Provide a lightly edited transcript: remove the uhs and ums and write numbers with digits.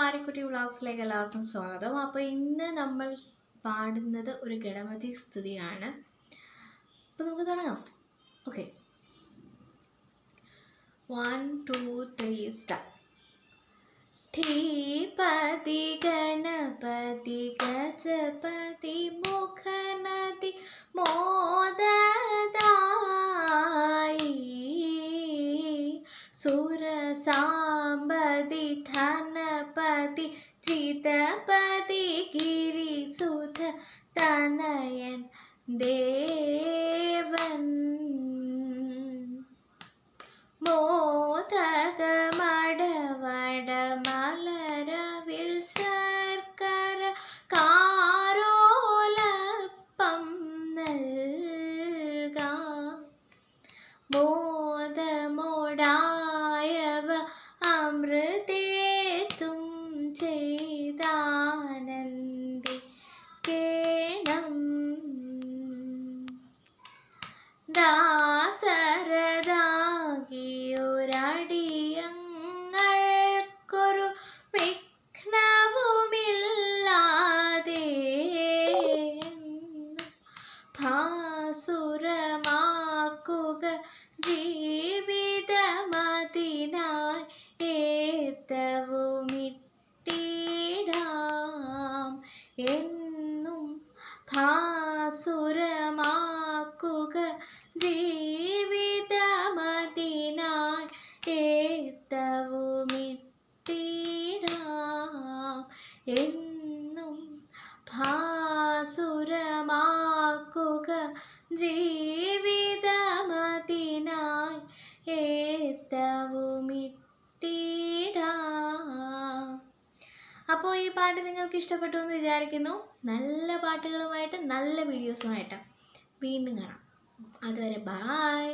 ആര്യക്കുട്ടി വ്ളോഗ്സിലേക്ക് എല്ലാവർക്കും സ്വാഗതം. അപ്പോൾ ഇന്ന് നമ്മൾ പാടുന്നത് ഒരു ഗണപതി സ്തുതിയാണ്. അപ്പോൾ നമുക്ക് തുടങ്ങാം. Okay, 1 2 3 start. ധീപതി ഗണപതി ഗജപതി മുഖനതി മോദദായി സുരസാംബതി ധനപതി ചിതപതി ഗിരിസുധ തനയൻ ദേവൻ മോദകമടവട മലരവിൽ ശർക്കര കാരോലപ്പം നൽകാം. മോദമോടായവ അമൃതേതും ചെയ്താനന്ദിക്കേണം. ദാസരദാകിയൊരടിയങ്ങൾക്കൊരു വിഘ്നവുമില്ലാതെ ഭാസുരമാക്കുക ജീവിതമതിനായി ഏത്തവുമിട്ടിടാം. എന്നും ഭാസുരമാക്കുക ജീവിതമതിനായി ഏത്തവുമിട്ടിടാം. എന്നും ഭാസുരമാക്കുക ജീവിതമതിനായി ഏത്തവുമിട്ടിടാം. അപ്പോൾ ഈ പാട്ട് നിങ്ങൾക്ക് ഇഷ്ടപ്പെട്ടു എന്ന് വിചാരിക്കുന്നു. നല്ല പാട്ടുകളുമായിട്ട് നല്ല വീഡിയോസുമായിട്ട് വീണ്ടും കാണാം. അതുവരെ ബായ്.